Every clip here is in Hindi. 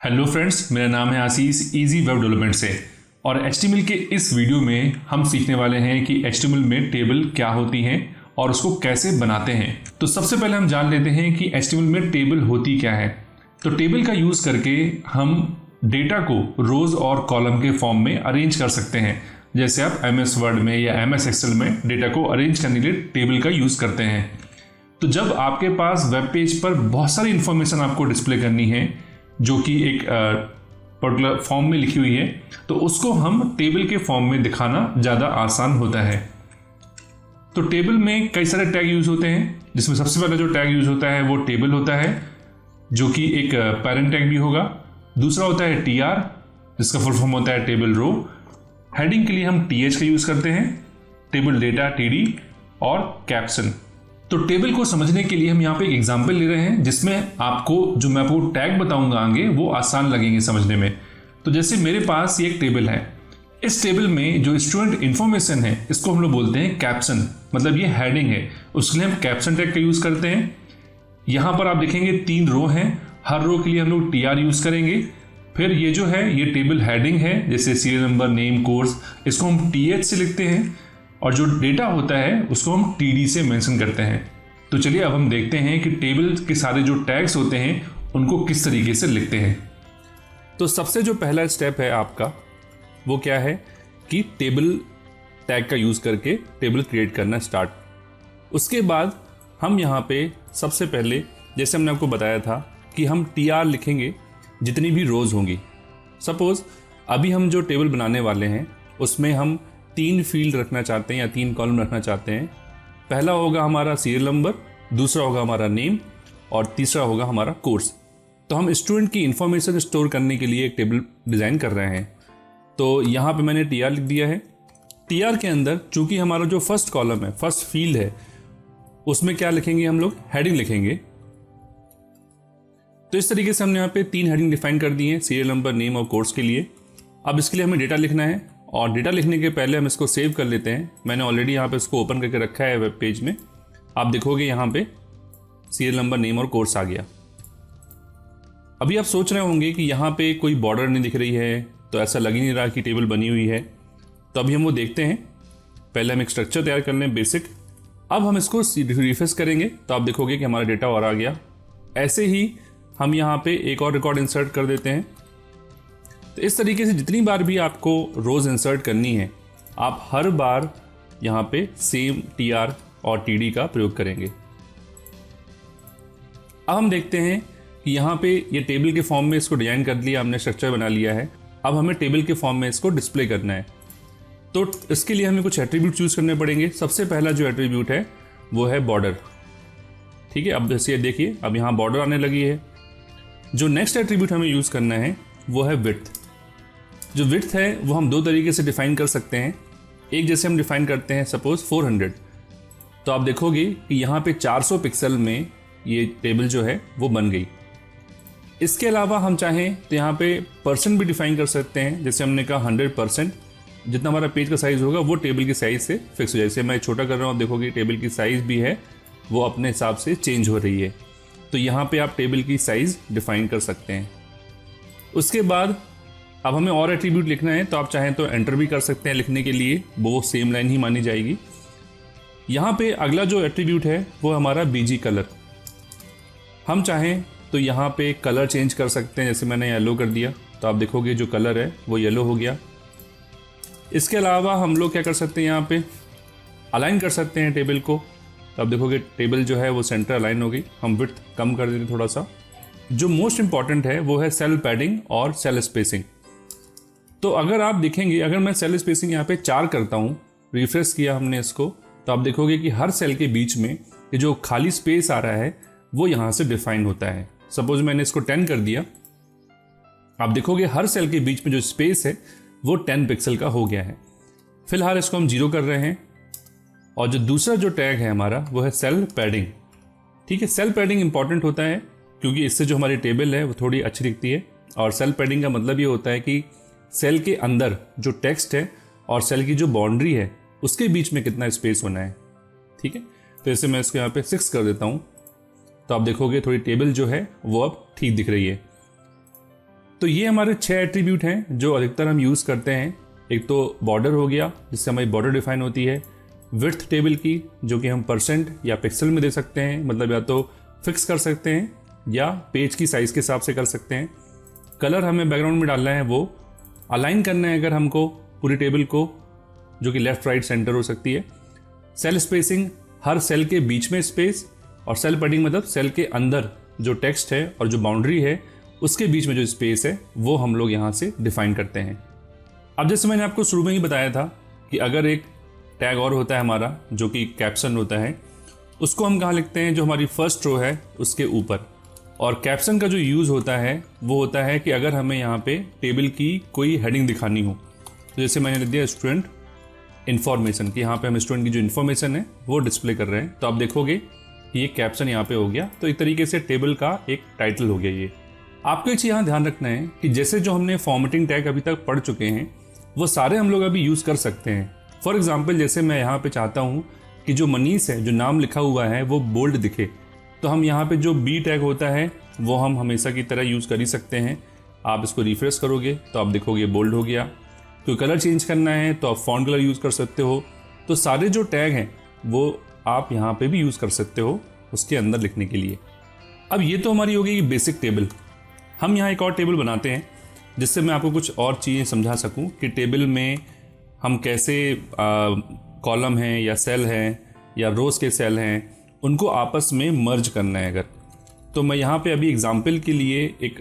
हेलो फ्रेंड्स, मेरा नाम है आशीष इजी वेब डेवलपमेंट से। और HTML के इस वीडियो में हम सीखने वाले हैं कि HTML में टेबल क्या होती हैं और उसको कैसे बनाते हैं। तो सबसे पहले हम जान लेते हैं कि HTML में टेबल होती क्या है। तो टेबल का यूज़ करके हम डेटा को रोज़ और कॉलम के फॉर्म में अरेंज कर सकते हैं। जैसे आप MS वर्ड में या MS एक्सेल में डेटा को अरेंज करने के लिए टेबल का यूज़ करते हैं। तो जब आपके पास वेब पेज पर बहुत सारी इंफॉर्मेशन आपको डिस्प्ले करनी है जो कि एक पर्टिकुलर फॉर्म में लिखी हुई है, तो उसको हम टेबल के फॉर्म में दिखाना ज़्यादा आसान होता है। तो टेबल में कई सारे टैग यूज़ होते हैं, जिसमें सबसे पहले जो टैग यूज़ होता है वो टेबल होता है, जो कि एक पैरेंट टैग भी होगा। दूसरा होता है TR, जिसका फुल फॉर्म होता है टेबल रो। हेडिंग के लिए हम TH का यूज़ करते हैं, टेबल डेटा TD और कैप्शन। तो टेबल को समझने के लिए हम यहाँ पे एक एग्जाम्पल ले रहे हैं, जिसमें आपको जो मैं आपको टैग बताऊंगा आगे वो आसान लगेंगे समझने में। तो जैसे मेरे पास ये एक टेबल है, इस टेबल में जो स्टूडेंट इन्फॉर्मेशन है इसको हम लोग बोलते हैं कैप्शन, मतलब ये हेडिंग है, उसके लिए हम कैप्शन टैग का यूज़ करते हैं। यहाँ पर आप देखेंगे 3 रो हैं, हर रो के लिए हम लोग TR यूज़ करेंगे। फिर ये जो है ये टेबल हेडिंग है, जैसे सीरियल नंबर, नेम, कोर्स, इसको हम TH से लिखते हैं। और जो डेटा होता है उसको हम TD से मेंशन करते हैं। तो चलिए अब हम देखते हैं कि टेबल के सारे जो टैग्स होते हैं उनको किस तरीके से लिखते हैं। तो सबसे जो पहला स्टेप है आपका वो क्या है कि टेबल टैग का यूज़ करके टेबल क्रिएट करना स्टार्ट। उसके बाद हम यहाँ पे सबसे पहले, जैसे हमने आपको बताया था कि हम TR लिखेंगे जितनी भी रोज़ होंगी। सपोज़ अभी हम जो टेबल बनाने वाले हैं उसमें हम 3 फील्ड रखना चाहते हैं या 3 कॉलम रखना चाहते हैं। पहला होगा हमारा सीरियल नंबर, दूसरा होगा हमारा नेम और तीसरा होगा हमारा कोर्स। तो हम स्टूडेंट की इंफॉर्मेशन स्टोर करने के लिए एक टेबल डिज़ाइन कर रहे हैं। तो यहाँ पे मैंने TR लिख दिया है। TR के अंदर चूंकि हमारा जो फर्स्ट कॉलम है, फर्स्ट फील्ड है, उसमें क्या लिखेंगे हम लोग, हेडिंग लिखेंगे। तो इस तरीके से हमने यहाँ पे 3 हेडिंग डिफाइन कर दी हैं, सीरियल नंबर, नेम और कोर्स के लिए। अब इसके लिए हमें डेटा लिखना है और डेटा लिखने के पहले हम इसको सेव कर लेते हैं। मैंने ऑलरेडी यहाँ पे इसको ओपन करके रखा है वेब पेज में। आप देखोगे यहाँ पे सीरियल नंबर, नेम और कोर्स आ गया। अभी आप सोच रहे होंगे कि यहाँ पे कोई बॉर्डर नहीं दिख रही है, तो ऐसा लग ही नहीं रहा कि टेबल बनी हुई है। तो अभी हम वो देखते हैं। पहले हम एक स्ट्रक्चर तैयार कर लें बेसिक। अब हम इसको रिफ्रेश करेंगे तो आप देखोगे कि हमारा डेटा और आ गया। ऐसे ही हम यहाँ पे एक और रिकॉर्ड इंसर्ट कर देते हैं। तो इस तरीके से जितनी बार भी आपको रोज़ इंसर्ट करनी है, आप हर बार यहाँ पे सेम TR और TD का प्रयोग करेंगे। अब हम देखते हैं कि यहाँ पे ये टेबल के फॉर्म में इसको डिजाइन कर लिया हमने, स्ट्रक्चर बना लिया है। अब हमें टेबल के फॉर्म में इसको डिस्प्ले करना है। तो इसके लिए हमें कुछ एट्रीब्यूट चूज़ करने पड़ेंगे। सबसे पहला जो एट्रीब्यूट है वो है बॉर्डर। ठीक है, अब जैसे देखिए अब यहाँ बॉर्डर आने लगी है। जो नेक्स्ट एट्रीब्यूट हमें यूज़ करना है वो है विड्थ। जो विड्थ है वो हम 2 तरीके से डिफाइन कर सकते हैं। एक जैसे हम डिफाइन करते हैं सपोज 400, तो आप देखोगे कि यहाँ पे 400 पिक्सल में ये टेबल जो है वो बन गई। इसके अलावा हम चाहें तो यहाँ पे परसेंट भी डिफाइन कर सकते हैं। जैसे हमने कहा 100%, जितना हमारा पेज का साइज़ होगा वो टेबल की साइज़ से फिक्स हो जाए। जैसे मैं छोटा कर रहा हूँ, आप देखोगे टेबल की साइज़ भी है वो अपने हिसाब से चेंज हो रही है। तो यहाँ पे आप टेबल की साइज़ डिफाइन कर सकते हैं। उसके बाद अब हमें और एट्रीब्यूट लिखना है, तो आप चाहें तो एंटर भी कर सकते हैं लिखने के लिए, वो सेम लाइन ही मानी जाएगी। यहाँ पे अगला जो एट्रीब्यूट है वो हमारा BG कलर। हम चाहें तो यहाँ पे कलर चेंज कर सकते हैं। जैसे मैंने येलो कर दिया तो आप देखोगे जो कलर है वो येलो हो गया। इसके अलावा हम लोग क्या कर सकते हैं, यहाँ पे अलाइन कर सकते हैं टेबल को। तो आप देखोगे टेबल जो है वो सेंटर अलाइन हो गई। हम विड्थ कम कर देते थोड़ा सा। जो मोस्ट इंपॉर्टेंट है वो है सेल पैडिंग और सेल स्पेसिंग। तो अगर आप देखेंगे, अगर मैं सेल स्पेसिंग यहाँ पे 4 करता हूँ, रिफ्रेश किया हमने इसको, तो आप देखोगे कि हर सेल के बीच में ये जो खाली स्पेस आ रहा है वो यहाँ से डिफाइन होता है। सपोज मैंने इसको 10 कर दिया, आप देखोगे हर सेल के बीच में जो स्पेस है वो 10 पिक्सल का हो गया है। फिलहाल इसको हम 0 कर रहे हैं। और जो दूसरा जो टैग है हमारा वो है सेल पैडिंग। ठीक है, सेल पैडिंग इंपॉर्टेंट होता है क्योंकि इससे जो हमारी टेबल है वो थोड़ी अच्छी दिखती है। और सेल पैडिंग का मतलब ये होता है कि सेल के अंदर जो टेक्स्ट है और सेल की जो बाउंड्री है उसके बीच में कितना स्पेस होना है। ठीक है, तो इसे मैं इसको यहाँ पे 6 कर देता हूँ। तो आप देखोगे थोड़ी टेबल जो है वो अब ठीक दिख रही है। तो ये हमारे 6 एट्रीब्यूट हैं जो अधिकतर हम यूज़ करते हैं। एक तो बॉर्डर हो गया, जिससे हमारी बॉर्डर डिफाइन होती है। विड्थ टेबल की, जो कि हम परसेंट या पिक्सल में दे सकते हैं, मतलब या तो फिक्स कर सकते हैं या पेज की साइज़ के हिसाब से कर सकते हैं। कलर हमें बैकग्राउंड में डालना है, वो अलाइन करना है अगर हमको पूरी टेबल को, जो कि लेफ्ट राइट सेंटर हो सकती है। सेल स्पेसिंग, हर सेल के बीच में स्पेस, और सेल पैडिंग मतलब सेल के अंदर जो टेक्स्ट है और जो बाउंड्री है उसके बीच में जो स्पेस है वो हम लोग यहाँ से डिफाइन करते हैं। अब जैसे मैंने आपको शुरू में ही बताया था कि अगर एक टैग और होता है हमारा जो कि कैप्शन होता है, उसको हम कहाँ लिखते हैं, जो हमारी फर्स्ट रो है उसके ऊपर। और कैप्शन का जो यूज़ होता है वो होता है कि अगर हमें यहाँ पे टेबल की कोई हेडिंग दिखानी हो, तो जैसे मैंने लिख दिया स्टूडेंट इन्फॉर्मेशन, कि यहाँ पे हम स्टूडेंट की जो इन्फॉर्मेशन है वो डिस्प्ले कर रहे हैं, तो आप देखोगे कि ये कैप्शन यहाँ पे हो गया। तो एक तरीके से टेबल का एक टाइटल हो गया ये। आपको एक चीज़ यहाँ ध्यान रखना है कि जैसे जो हमने फॉर्मेटिंग टैग अभी तक पढ़ चुके हैं वो सारे हम लोग अभी यूज़ कर सकते हैं। फॉर एग्जाम्पल, जैसे मैं यहाँ पे चाहता हूँ कि जो मनीष है, जो नाम लिखा हुआ है वो बोल्ड दिखे, तो हम यहाँ पे जो बी टैग होता है वो हम हमेशा की तरह यूज़ कर ही सकते हैं। आप इसको रिफ्रेश करोगे तो आप देखोगे बोल्ड हो गया। तो कलर चेंज करना है तो आप फॉन्ट कलर यूज़ कर सकते हो। तो सारे जो टैग हैं वो आप यहाँ पे भी यूज़ कर सकते हो उसके अंदर लिखने के लिए। अब ये तो हमारी हो गई बेसिक टेबल। हम यहाँ एक और टेबल बनाते हैं जिससे मैं आपको कुछ और चीज़ें समझा सकूँ कि टेबल में हम कैसे कॉलम हैं या सेल हैं या रोज़ के सेल हैं उनको आपस में मर्ज करना है। अगर तो मैं यहाँ पे अभी एग्जांपल के लिए एक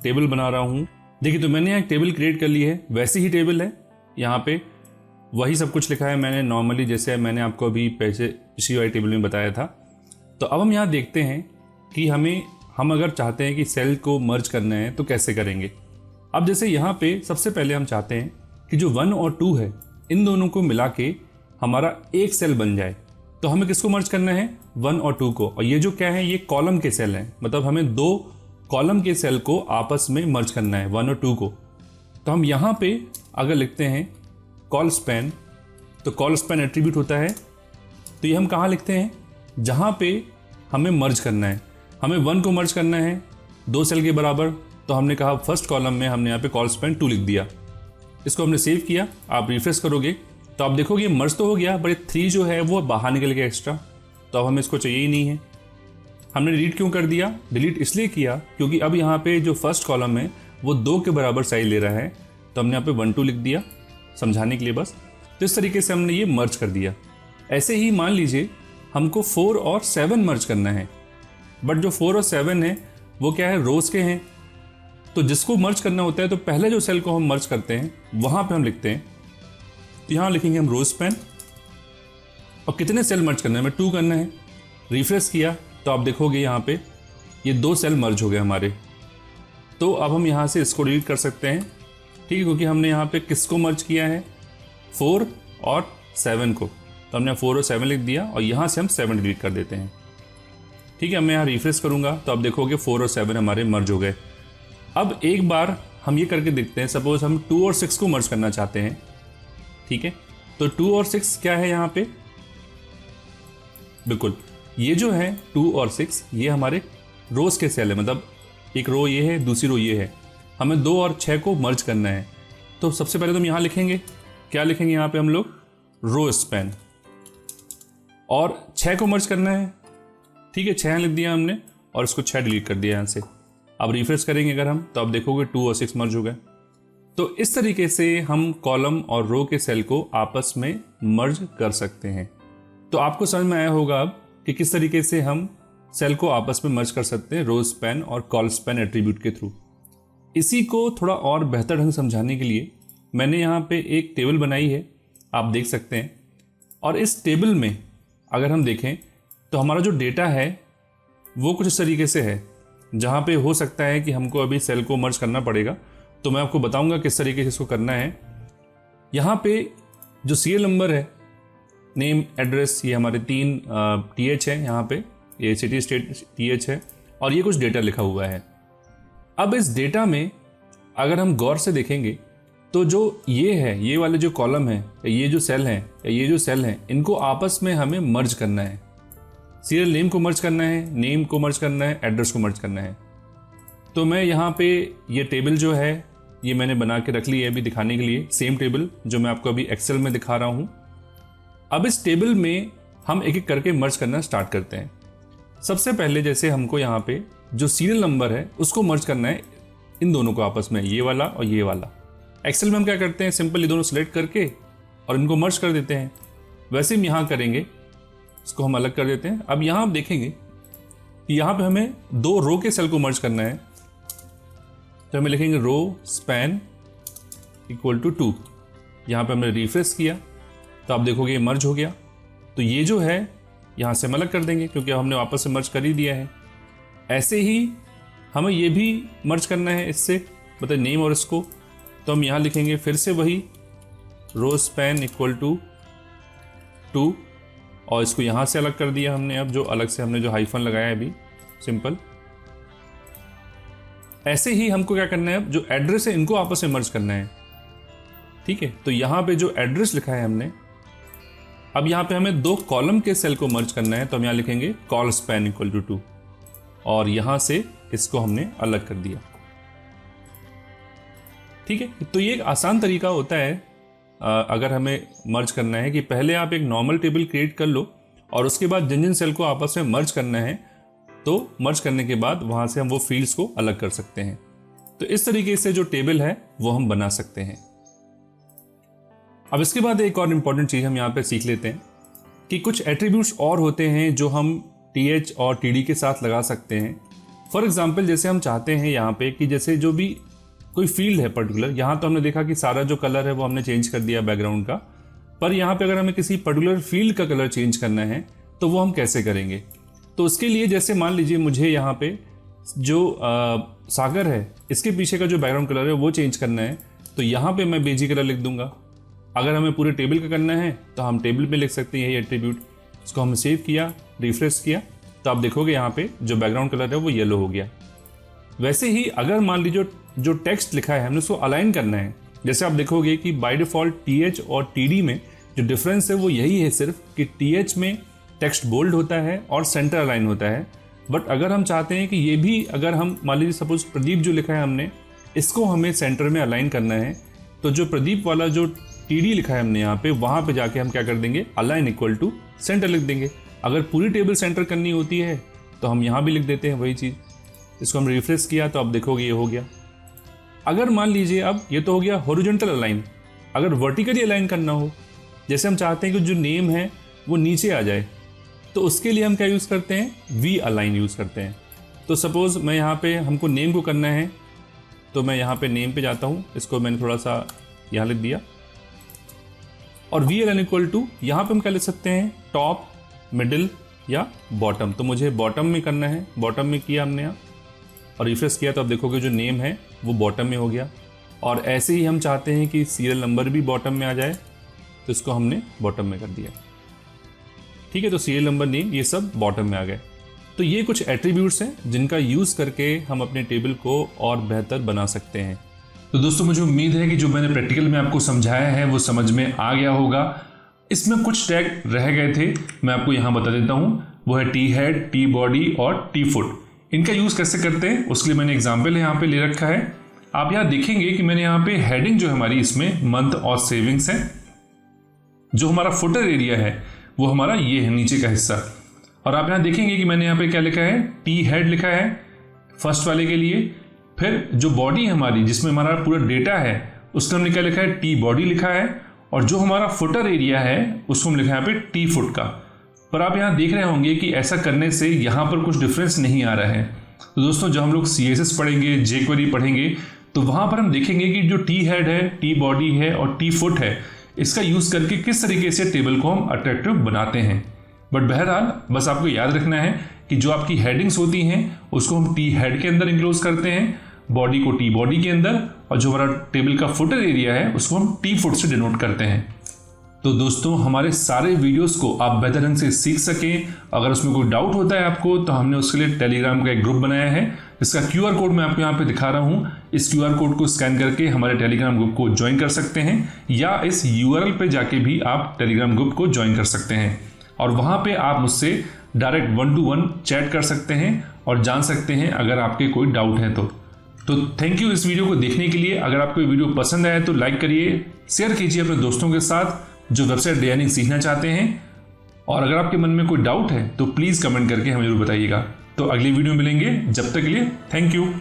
टेबल बना रहा हूँ। देखिए, तो मैंने यहाँ एक टेबल क्रिएट कर ली है, वैसी ही टेबल है, यहाँ पे वही सब कुछ लिखा है मैंने नॉर्मली, जैसे मैंने आपको अभी पिछली वाली टेबल में बताया था। तो अब हम यहाँ देखते हैं कि हम अगर चाहते हैं कि सेल को मर्ज करना है तो कैसे करेंगे। अब जैसे यहाँ पे सबसे पहले हम चाहते हैं कि जो 1 और 2 है इन दोनों को मिला के हमारा एक सेल बन जाए। तो हमें किसको मर्ज करना है, 1 और 2 को। और ये जो क्या है, ये कॉलम के सेल हैं, मतलब हमें 2 कॉलम के सेल को आपस में मर्ज करना है, 1 और 2 को। तो हम यहाँ पे अगर लिखते हैं कॉल स्पैन, तो कॉल स्पैन एट्रीब्यूट होता है। तो ये हम कहाँ लिखते हैं, जहाँ पे हमें मर्ज करना है। हमें 1 को मर्ज करना है 2 सेल के बराबर, तो हमने कहा फर्स्ट कॉलम में हमने यहाँ पे कॉल स्पैन 2 लिख दिया। इसको हमने सेव किया, आप रिफ्रेश करोगे तो आप देखोगे मर्ज तो हो गया, बट 3 जो है वो बाहर निकल गया एक्स्ट्रा। तो अब हमें इसको चाहिए ही नहीं है। हमने डिलीट क्यों कर दिया, डिलीट इसलिए किया क्योंकि अब यहाँ पे जो फर्स्ट कॉलम है वो 2 के बराबर साइज ले रहा है, तो हमने यहाँ पे 1 2 लिख दिया समझाने के लिए बस। तो इस तरीके से हमने ये मर्ज कर दिया। ऐसे ही मान लीजिए हमको 4 और 7 मर्ज करना है, बट जो 4 और 7 है वो क्या है, रोज के हैं। तो जिसको मर्ज करना होता है तो पहले जो सेल को हम मर्ज करते हैं वहां पे हम लिखते हैं, तो यहाँ लिखेंगे हम रोज स्पैन। और कितने सेल मर्ज करना है, हमें 2 करना है। रिफ्रेश किया तो आप देखोगे यहाँ पे ये 2 सेल मर्ज हो गए हमारे। तो अब हम यहाँ से इसको डिलीट कर सकते हैं, ठीक है, क्योंकि हमने यहाँ पे किसको मर्ज किया है, 4 और 7 को। तो हमने 4 और 7 लिख दिया और यहाँ से हम 7 डिलीट कर देते हैं, ठीक है। मैं यहाँ रिफ्रेश करूँगा तो आप देखोगे 4 और 7 हमारे मर्ज हो गए। अब एक बार हम ये करके देखते हैं, सपोज हम 2 और 6 को मर्ज करना चाहते हैं, ठीक है। तो 2 और 6 क्या है यहाँ पे, बिल्कुल ये जो है 2 और 6 ये हमारे रोज के सेल है, मतलब एक रो ये है दूसरी रो ये है। हमें 2 और 6 को मर्ज करना है। तो सबसे पहले तो हम यहाँ लिखेंगे, क्या लिखेंगे यहाँ पे हम लोग, रो स्पैन। और 6 को मर्ज करना है, ठीक है, 6 लिख दिया हमने और इसको 6 डिलीट कर दिया यहाँ से। अब रिफ्रेश करेंगे अगर हम तो आप देखोगे 2 और 6 मर्ज हो गए। तो इस तरीके से हम कॉलम और रो के सेल को आपस में मर्ज कर सकते हैं। तो आपको समझ में आया होगा अब कि किस तरीके से हम सेल को आपस में मर्ज कर सकते हैं रो स्पैन और कॉल स्पैन एट्रीब्यूट के थ्रू। इसी को थोड़ा और बेहतर ढंग समझाने के लिए मैंने यहाँ पे एक टेबल बनाई है, आप देख सकते हैं। और इस टेबल में अगर हम देखें तो हमारा जो डेटा है वो कुछ इस तरीके से है, जहाँ पे हो सकता है कि हमको अभी सेल को मर्ज करना पड़ेगा। तो मैं आपको बताऊंगा किस तरीके से इसको करना है। यहाँ पे जो सीरियल नंबर है, नेम, एड्रेस, ये हमारे 3 TH है, यहाँ पे ये सिटी स्टेट TH है और ये कुछ डेटा लिखा हुआ है। अब इस डेटा में अगर हम गौर से देखेंगे तो जो ये है, ये वाले जो कॉलम है, ये जो सेल हैं, ये जो सेल हैं, इनको आपस में हमें मर्ज करना है। सीरियल नेम को मर्ज करना है, नेम को मर्ज करना है, एड्रेस को मर्ज करना है। तो मैं यहाँ पे ये टेबल जो है ये मैंने बना के रख ली है अभी दिखाने के लिए, सेम टेबल जो मैं आपको अभी एक्सेल में दिखा रहा हूँ। अब इस टेबल में हम एक एक करके मर्ज करना स्टार्ट करते हैं। सबसे पहले जैसे हमको यहाँ पे जो सीरियल नंबर है उसको मर्ज करना है, इन दोनों को आपस में, ये वाला और ये वाला। एक्सेल में हम क्या करते हैं, सिंपल ये दोनों सेलेक्ट करके और इनको मर्ज कर देते हैं। वैसे हम यहाँ करेंगे, इसको हम अलग कर देते हैं। अब यहाँ आप देखेंगे कि यहाँ पे हमें 2 रो के सेल को मर्ज करना है, तो हमें लिखेंगे रो स्पैन इक्वल टू 2। यहाँ पे हमने रिफ्रेश किया तो आप देखोगे ये मर्ज हो गया। तो ये जो है यहाँ से हम अलग कर देंगे क्योंकि हमने वापस से मर्ज कर ही दिया है। ऐसे ही हमें ये भी मर्ज करना है इससे, मतलब नेम और इसको, तो हम यहाँ लिखेंगे फिर से वही रो स्पैन इक्वल टू 2 और इसको यहाँ से अलग कर दिया हमने। अब जो अलग से हमने जो हाइफन लगाया है अभी, सिंपल। ऐसे ही हमको क्या करना है, जो एड्रेस है इनको आपस में मर्ज करना है, ठीक है। तो यहाँ पे जो एड्रेस लिखा है हमने, अब यहाँ पे हमें 2 कॉलम के सेल को मर्ज करना है, तो हम यहाँ लिखेंगे कॉल स्पैन इक्वल टू 2 और यहाँ से इसको हमने अलग कर दिया, ठीक है। तो ये एक आसान तरीका होता है अगर हमें मर्ज करना है कि पहले आप एक नॉर्मल टेबल क्रिएट कर लो और उसके बाद जिन जिन सेल को आपस में मर्ज करना है, तो मर्ज करने के बाद वहां से हम वो फील्ड्स को अलग कर सकते हैं। तो इस तरीके से जो टेबल है वो हम बना सकते हैं। अब इसके बाद एक और इम्पॉर्टेंट चीज हम यहाँ पे सीख लेते हैं कि कुछ एट्रीब्यूट्स और होते हैं जो हम TH और TD के साथ लगा सकते हैं। फॉर एग्जाम्पल जैसे हम चाहते हैं यहाँ पे कि जैसे जो भी कोई फील्ड है पर्टिकुलर, यहाँ तो हमने देखा कि सारा जो कलर है वो हमने चेंज कर दिया बैकग्राउंड का, पर यहाँ पे अगर हमें किसी पर्टिकुलर फील्ड का कलर चेंज करना है तो वो हम कैसे करेंगे। तो उसके लिए जैसे मान लीजिए मुझे यहाँ पे जो सागर है इसके पीछे का जो बैकग्राउंड कलर है वो चेंज करना है, तो यहाँ पे मैं बेजी कलर लिख दूंगा। अगर हमें पूरे टेबल का करना है तो हम टेबल पे लिख सकते हैं यही एट्रीब्यूट। इसको हमने सेव किया, रिफ्रेश किया, तो आप देखोगे यहाँ पे जो बैकग्राउंड कलर है वो येलो हो गया। वैसे ही अगर मान लीजिए जो टेक्स्ट लिखा है हमने उसको अलाइन करना है, जैसे आप देखोगे कि बाय डिफॉल्ट TH और TD में जो डिफरेंस है वो यही है सिर्फ कि TH में टेक्स्ट बोल्ड होता है और सेंटर अलाइन होता है। बट अगर हम चाहते हैं कि ये भी, अगर हम मान लीजिए सपोज प्रदीप जो लिखा है हमने, इसको हमें सेंटर में अलाइन करना है, तो जो प्रदीप वाला जो TD लिखा है हमने यहाँ पे, वहाँ पे जाके हम क्या कर देंगे, अलाइन इक्वल टू सेंटर लिख देंगे। अगर पूरी टेबल सेंटर करनी होती है तो हम यहाँ भी लिख देते हैं वही चीज़। इसको हम रिफ्रेश किया तो आप देखोगे ये हो गया। अगर मान लीजिए अब ये तो हो गया हॉरिजॉन्टल अलाइन, अगर वर्टिकली अलाइन करना हो, जैसे हम चाहते हैं कि जो नेम है वो नीचे आ जाए, तो उसके लिए हम क्या यूज़ करते हैं, V अलाइन यूज़ करते हैं। तो सपोज मैं यहाँ पे, हमको नेम को करना है, तो मैं यहाँ पे नेम पे जाता हूँ, इसको मैंने थोड़ा सा यहाँ लिख दिया, और V अलाइन इक्वल टू, यहाँ पे हम क्या लिख सकते हैं, टॉप, मिडिल या बॉटम। तो मुझे बॉटम में करना है, बॉटम में किया हमने यहाँ और रिफ्रेश किया, तो आप देखोगे जो नेम है वो बॉटम में हो गया। और ऐसे ही हम चाहते हैं कि सीरियल नंबर भी बॉटम में आ जाए, तो इसको हमने बॉटम में कर दिया, ठीक है। तो सीरियल नंबर, नेम, ये सब बॉटम में आ गए। तो ये कुछ एट्रीब्यूट्स हैं जिनका यूज़ करके हम अपने टेबल को और बेहतर बना सकते हैं। तो दोस्तों मुझे उम्मीद है कि जो मैंने प्रैक्टिकल में आपको समझाया है वो समझ में आ गया होगा। इसमें कुछ टैग रह गए थे, मैं आपको यहाँ बता देता हूँ। वो है टी हेड, टी बॉडी और टी फुट। इनका यूज़ कैसे करते हैं उसके लिए मैंने एग्जाम्पल यहाँ पे ले रखा है। आप यहाँ देखेंगे कि मैंने यहाँ पे हेडिंग जो है हमारी, इसमें मंथ और सेविंग्स है। जो हमारा फुटर एरिया है वो हमारा ये है, नीचे का हिस्सा। और आप यहाँ देखेंगे कि मैंने यहाँ पे क्या लिखा है, टी हेड लिखा है फर्स्ट वाले के लिए। फिर जो बॉडी है हमारी, जिसमें हमारा पूरा डेटा है, उसका हमने क्या लिखा है, टी बॉडी लिखा है। और जो हमारा फुटर एरिया है उसको हम लिखा है यहाँ पे टी फुट का। पर आप यहाँ देख रहे होंगे कि ऐसा करने से यहाँ पर कुछ डिफरेंस नहीं आ रहा है। तो दोस्तों जब हम लोग CSS पढ़ेंगे, jQuery पढ़ेंगे, तो वहाँ पर हम देखेंगे कि जो टी हेड है, टी बॉडी है और टी फुट है, इसका यूज़ करके किस तरीके से टेबल को हम अट्रैक्टिव बनाते हैं। बट बहरहाल बस आपको याद रखना है कि जो आपकी हेडिंग्स होती हैं उसको हम टी हेड के अंदर इंक्लोज करते हैं, बॉडी को टी बॉडी के अंदर, और जो हमारा टेबल का फुटर एरिया है उसको हम टी फुट से डिनोट करते हैं। तो दोस्तों हमारे सारे वीडियोस को आप बेहतर ढंग से सीख सकें, अगर उसमें कोई डाउट होता है आपको, तो हमने उसके लिए टेलीग्राम का एक ग्रुप बनाया है। इसका QR कोड मैं आपको यहाँ पे दिखा रहा हूँ। इस QR कोड को स्कैन करके हमारे टेलीग्राम ग्रुप को ज्वाइन कर सकते हैं, या इस URL पे जाके भी आप टेलीग्राम ग्रुप को ज्वाइन कर सकते हैं। और वहाँ पे आप मुझसे डायरेक्ट 1-to-1 चैट कर सकते हैं और जान सकते हैं अगर आपके कोई डाउट है तो। तो थैंक यू इस वीडियो को देखने के लिए। अगर आपको ये वीडियो पसंद आया तो लाइक करिए, शेयर कीजिए अपने दोस्तों के साथ जो वेबसाइट डिजाइनिंग सीखना चाहते हैं। और अगर आपके मन में कोई डाउट है तो प्लीज़ कमेंट करके हमें जरूर बताइएगा। तो अगली वीडियो में मिलेंगे, जब तक के लिए थैंक यू।